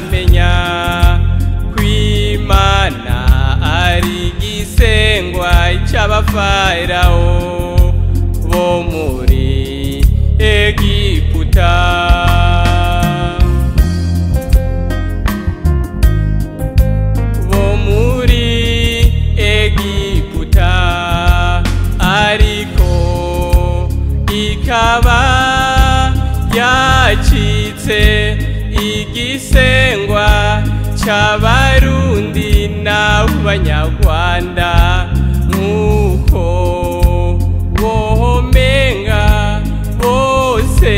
ntaramenya kw'Imana ari igisengwa c'abafarawo bo muri Egiputa. Bo muri Egiputa ariko ikaba yacitse igisengwa c'abarundi n'abanyarwanda nk'uko womenga bose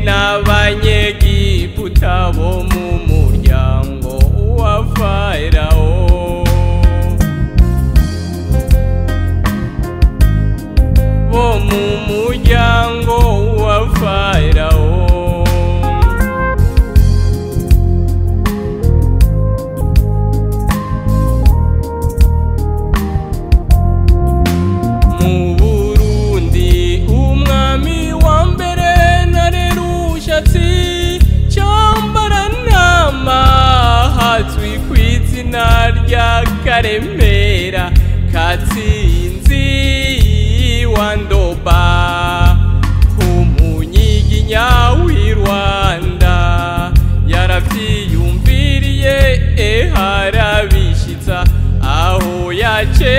n'abanyegiputa bo mu muryango wa Farawo. Bo mu muryango wa Farawo. Mu Burundi umwami wa mbere Ntare Rushatsi Cambarantama hazwi kw'izina rya Karemera Katsinzi wa Ndoba umunyiginya w'i Rwanda yaravyiyumviriye harabishitsa aho yaje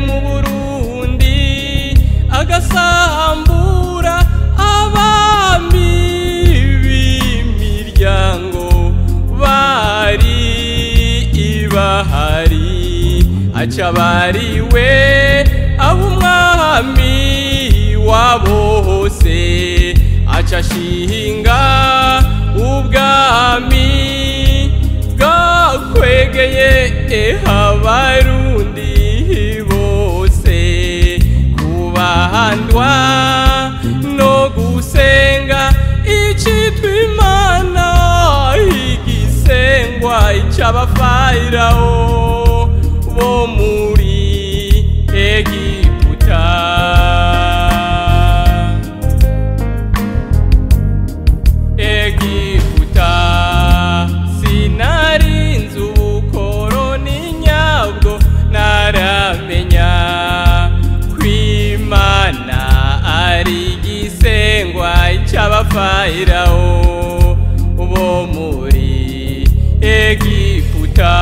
mu Burundi agasambura abami b'imiryango bari ibahari aca bariwe ab'umwami wabo hose aca ashinga ubwami bwakwegeye abarundi bose kubahandwa no gusenga icitwa Imana igisengwa c'abafarawo bo muri Egiputa. Egiputa sinarinze ubukoroni nyabwo naramenya kw'Imana ari igisengwa c'abafarawo bo muri Egiputa.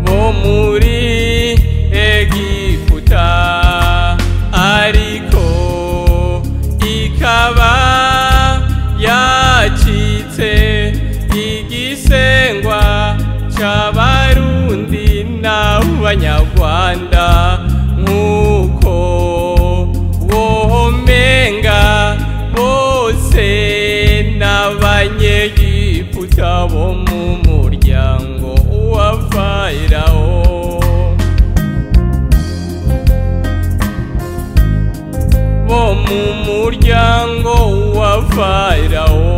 Bo muri Egiputa ariko ikaba yacitse igisengwa c'abarundi n'abanyarwanda nk'uko womenga bose n'abanyegiputa bo mu muryango wa Farawo. Bo mu muryango wa Farawo.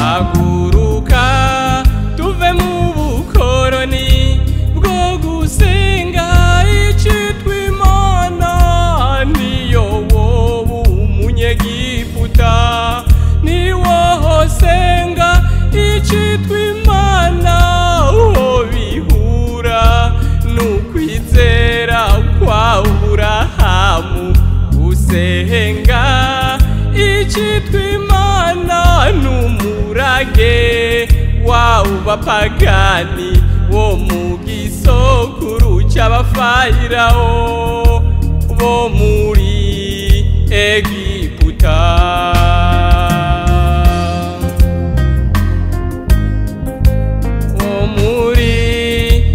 Haguruka tuve mu bukoroni bwo gusenga icitwa Imana niyo wowe umunyegiputa niwo hosenga icitwa Imana aho bihura n'ukwizera kwa Aburahamu gusenga icitwa Imana n'umurage w'abo bapagani wo mu gisokuru c'abafarawo bo muri Egiputa. Bo muri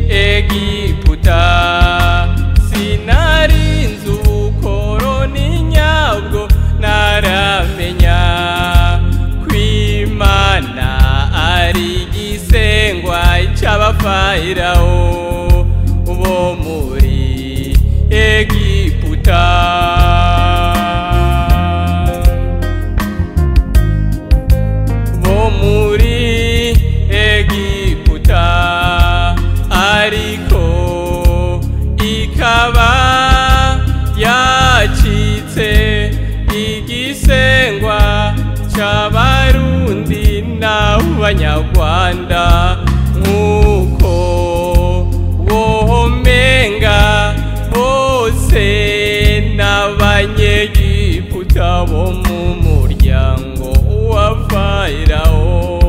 Egiputa sinarinze ubukoroni nyabwo naramenya kw'Imana ari igisengwa c'abafarawo bo muri Egiputa. Bo muri Egiputa banyarwanda nk'uko womenga bose n'abanyegiputa bo mu muryango wa Farawo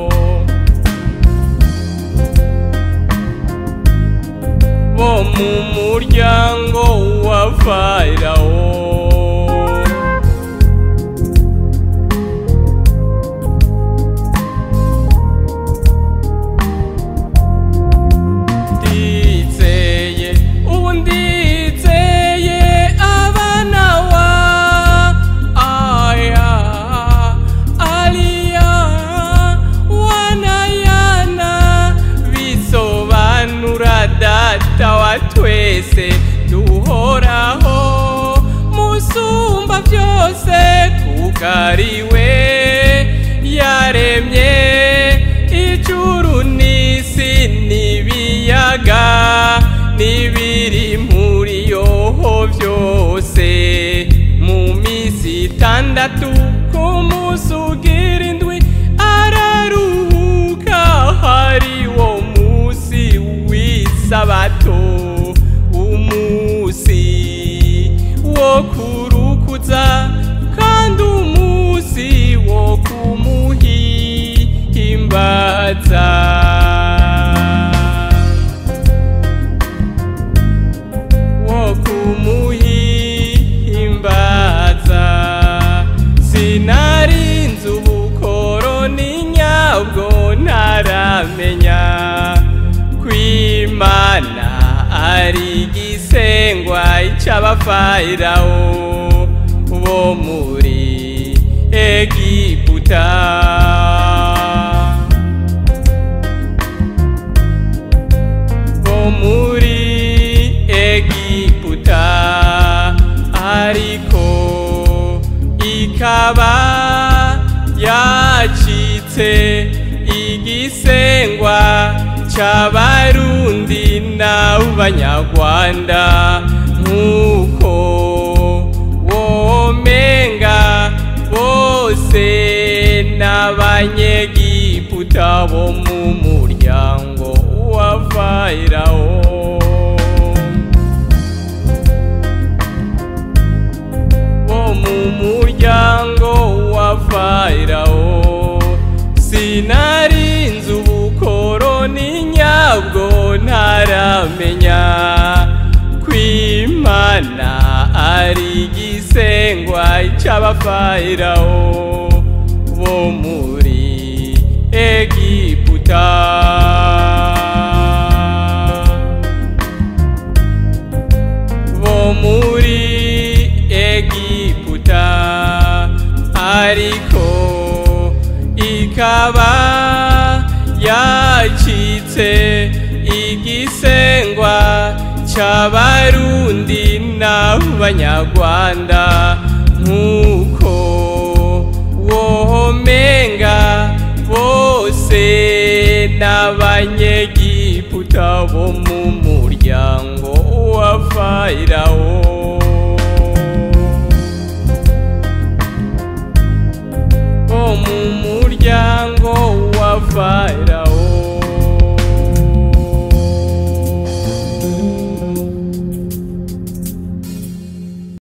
bo mu muryango wa Farawo twese duhoraho musumba byose kugariwe yaremye ijuru n'isi n'ibiyaga n'ibiri muri yoho byose mu minsi itandatu ku munsi ugira indwi araruhuka hari wo munsi w'isabato wo kurukuza kandi umusi wo kumuhimbaza sinarinze ubukoroni nyabwo ntaramenya kw'Imana ari igisengwa c'abafarawo bo muri Egiputa bo muri Egiputa ariko ikaba yacitse igisengwa c'abarundi n'abanyarwanda nk'uko womenga bose n'abanyegiputa bo mu muryango wa Farawo bo mu muryango wa Farawo sinarinze ubukoroni nyabwo ntaramenya kw'Imana ari igisengwa c'abafarawo bo muri Egiputa bo muri Egiputa ariko ikaba yacitse igisengwa c'abarundi n'abanyarwanda nk'uko womenga bose n'abanyegiputa